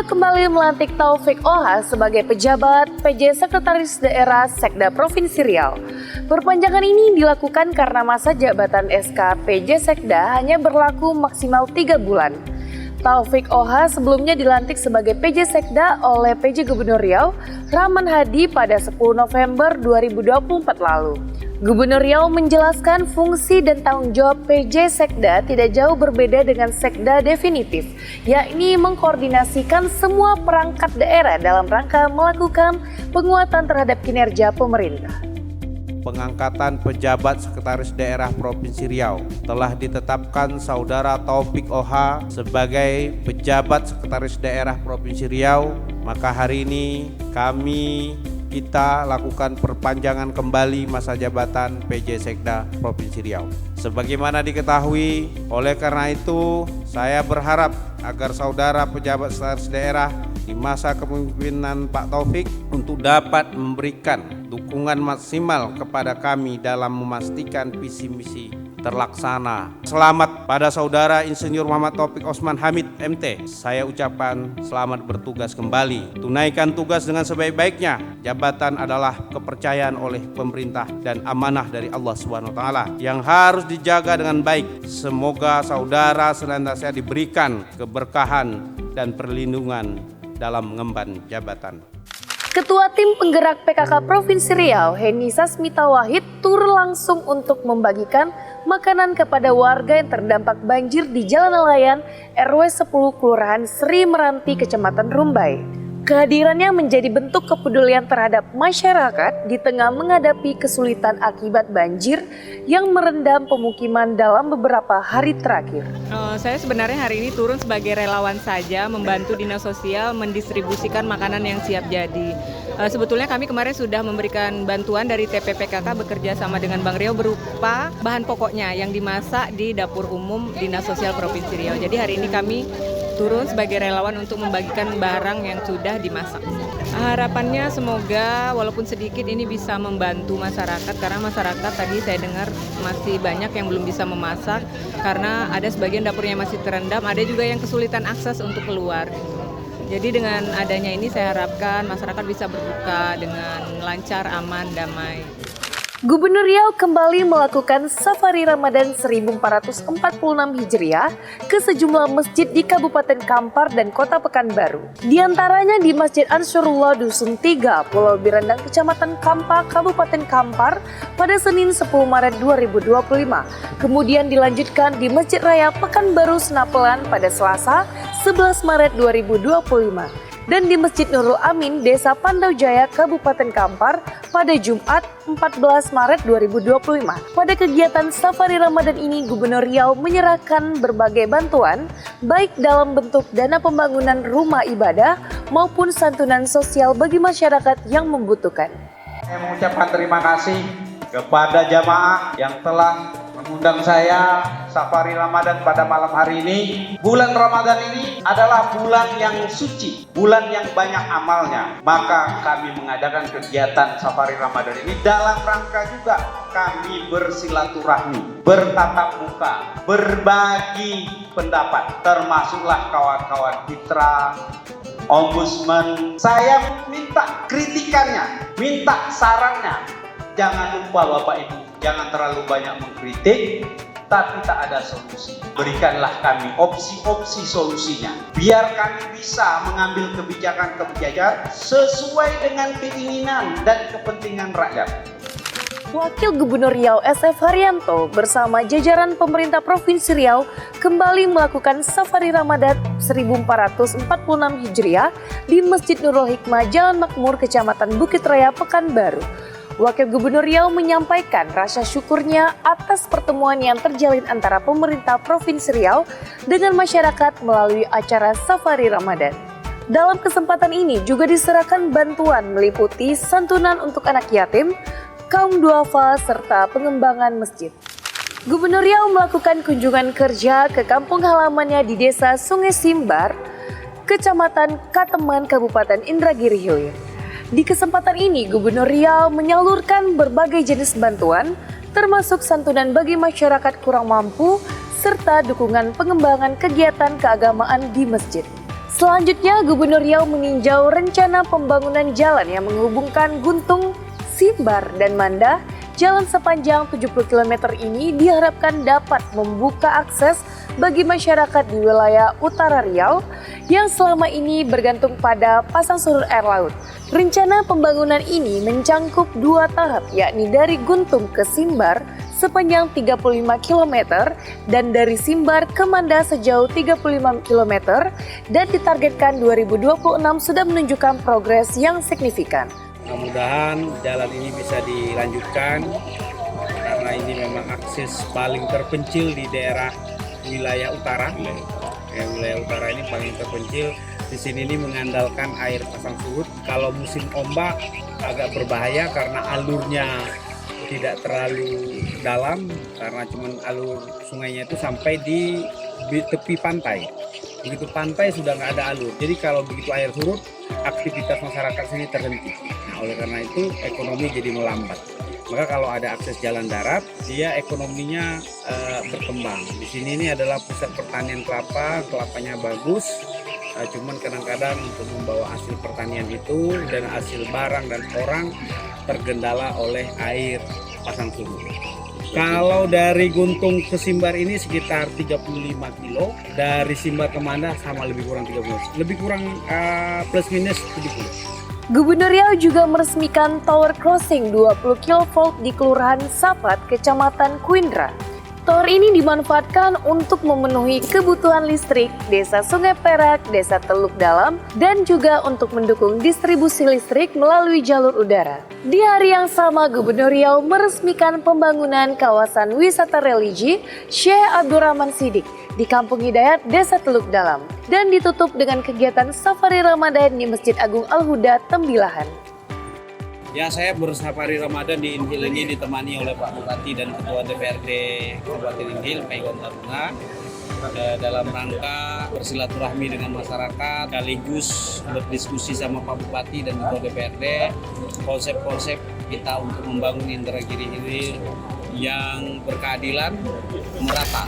Riau kembali melantik Taufik Oha sebagai pejabat PJ Sekretaris Daerah Sekda Provinsi Riau. Perpanjangan ini dilakukan karena masa jabatan SK PJ Sekda hanya berlaku maksimal 3 bulan. Taufik Oha sebelumnya dilantik sebagai PJ Sekda oleh PJ Gubernur Riau, Rahman Hadi pada 10 November 2024 lalu. Gubernur Riau menjelaskan fungsi dan tanggung jawab PJ Sekda tidak jauh berbeda dengan Sekda definitif, yakni mengkoordinasikan semua perangkat daerah dalam rangka melakukan penguatan terhadap kinerja pemerintah. Pengangkatan pejabat Sekretaris Daerah Provinsi Riau telah ditetapkan Saudara Taufik Oha sebagai pejabat Sekretaris Daerah Provinsi Riau. Maka hari ini kita lakukan perpanjangan kembali masa jabatan PJ Sekda Provinsi Riau. Sebagaimana diketahui, oleh karena itu saya berharap agar saudara pejabat sekretaris daerah di masa kepemimpinan Pak Taufik untuk dapat memberikan dukungan maksimal kepada kami dalam memastikan visi misi terlaksana. Selamat pada saudara Insinyur Muhammad Taufik Osman Hamid MT. Saya ucapkan selamat bertugas kembali. Tunaikan tugas dengan sebaik-baiknya. Jabatan adalah kepercayaan oleh pemerintah dan amanah dari Allah Subhanahu wa taala yang harus dijaga dengan baik. Semoga saudara senantiasa diberikan keberkahan dan perlindungan dalam mengemban jabatan. Ketua Tim Penggerak PKK Provinsi Riau, Heni Sasmita Wahid, turun langsung untuk membagikan makanan kepada warga yang terdampak banjir di Jalan Nelayan RW 10 Kelurahan Sri Meranti, Kecamatan Rumbai. Kehadirannya menjadi bentuk kepedulian terhadap masyarakat di tengah menghadapi kesulitan akibat banjir yang merendam pemukiman dalam beberapa hari terakhir. Saya sebenarnya hari ini turun sebagai relawan saja membantu Dinas Sosial mendistribusikan makanan yang siap jadi. Sebetulnya kami kemarin sudah memberikan bantuan dari TPPKK bekerja sama dengan Bang Riau berupa bahan pokoknya yang dimasak di dapur umum Dinas Sosial Provinsi Riau. Jadi hari ini kami turun sebagai relawan untuk membagikan barang yang sudah dimasak. Harapannya semoga walaupun sedikit ini bisa membantu masyarakat, karena masyarakat tadi saya dengar masih banyak yang belum bisa memasak karena ada sebagian dapurnya masih terendam, ada juga yang kesulitan akses untuk keluar. Jadi dengan adanya ini saya harapkan masyarakat bisa berbuka dengan lancar, aman, damai. Gubernur Riau kembali melakukan safari Ramadan 1446 Hijriah ke sejumlah masjid di Kabupaten Kampar dan Kota Pekanbaru. Di antaranya di Masjid Ansarullah Dusun 3, Pulau Birandang, Kecamatan Kampa, Kabupaten Kampar pada Senin 10 Maret 2025. Kemudian dilanjutkan di Masjid Raya Pekanbaru Senapelan pada Selasa 11 Maret 2025. Dan di Masjid Nurul Amin, Desa Pandau Jaya, Kabupaten Kampar pada Jumat 14 Maret 2025. Pada kegiatan safari Ramadan ini, Gubernur Riau menyerahkan berbagai bantuan, baik dalam bentuk dana pembangunan rumah ibadah maupun santunan sosial bagi masyarakat yang membutuhkan. Saya mengucapkan terima kasih kepada jamaah yang telah mengundang saya safari Ramadan pada malam hari ini. Bulan Ramadan ini adalah bulan yang suci, bulan yang banyak amalnya. Maka kami mengadakan kegiatan safari Ramadan ini dalam rangka juga kami bersilaturahmi, bertatap muka, berbagi pendapat, termasuklah kawan-kawan Fitra, Ombudsman. Saya minta kritikannya, minta sarannya. Jangan lupa Bapak Ibu, jangan terlalu banyak mengkritik, tapi tak ada solusi. Berikanlah kami opsi-opsi solusinya. Biar kami bisa mengambil kebijakan-kebijakan sesuai dengan keinginan dan kepentingan rakyat. Wakil Gubernur Riau SF Haryanto bersama jajaran pemerintah Provinsi Riau kembali melakukan safari Ramadan 1446 Hijriah di Masjid Nurul Hikmah Jalan Makmur, Kecamatan Bukit Raya, Pekanbaru. Wakil Gubernur Riau menyampaikan rasa syukurnya atas pertemuan yang terjalin antara pemerintah Provinsi Riau dengan masyarakat melalui acara Safari Ramadan. Dalam kesempatan ini juga diserahkan bantuan meliputi santunan untuk anak yatim, kaum duafa, serta pengembangan masjid. Gubernur Riau melakukan kunjungan kerja ke kampung halamannya di Desa Sungai Simbar, Kecamatan Kateman, Kabupaten Indragiri Hilir. Di kesempatan ini, Gubernur Riau menyalurkan berbagai jenis bantuan, termasuk santunan bagi masyarakat kurang mampu, serta dukungan pengembangan kegiatan keagamaan di masjid. Selanjutnya, Gubernur Riau meninjau rencana pembangunan jalan yang menghubungkan Guntung, Simbar, dan Manda. Jalan sepanjang 70 km ini diharapkan dapat membuka akses bagi masyarakat di wilayah utara Riau yang selama ini bergantung pada pasang surut air laut. Rencana pembangunan ini mencangkup 2 tahap, yakni dari Guntung ke Simbar sepanjang 35 km dan dari Simbar ke Manda sejauh 35 km dan ditargetkan 2026 sudah menunjukkan progres yang signifikan. Mudah-mudahan jalan ini bisa dilanjutkan karena ini memang akses paling terpencil di daerah wilayah utara. Wilayah utara ini paling terpencil. Di sini ini mengandalkan air pasang surut. Kalau musim ombak agak berbahaya karena alurnya tidak terlalu dalam karena cuman alur sungainya itu sampai di tepi pantai. Begitu pantai sudah nggak ada alur. Jadi kalau begitu air surut, aktivitas masyarakat sini terhenti. Nah, oleh karena itu ekonomi jadi melambat. Maka kalau ada akses jalan darat, dia ekonominya berkembang. Di sini ini adalah pusat pertanian kelapa, kelapanya bagus. Cuman kadang-kadang untuk membawa hasil pertanian itu dan hasil barang dan orang tergendala oleh air pasang surut. Kalau dari Guntung ke Simbar ini sekitar 35 kilo, dari Simbar ke Manda sama lebih kurang 30, lebih kurang plus minus 70. Gubernur Riau juga meresmikan tower crossing 20 kV di Kelurahan Sapat, Kecamatan Kuindra. Tower ini dimanfaatkan untuk memenuhi kebutuhan listrik Desa Sungai Perak, Desa Teluk Dalam, dan juga untuk mendukung distribusi listrik melalui jalur udara. Di hari yang sama, Gubernur Riau meresmikan pembangunan kawasan wisata religi Syekh Abdurrahman Siddiq di Kampung Hidayat, Desa Teluk Dalam, dan ditutup dengan kegiatan safari Ramadan di Masjid Agung Al-Huda, Tembilahan. Ya, saya bersafari Ramadan di Inhil ini ditemani oleh Pak Bupati dan Ketua DPRD Kabupaten Inhil, Pak Iwan Taruna, dalam rangka bersilaturahmi dengan masyarakat, sekaligus berdiskusi sama Pak Bupati dan Ketua DPRD konsep-konsep kita untuk membangun Indragiri Hilir yang berkeadilan, merata.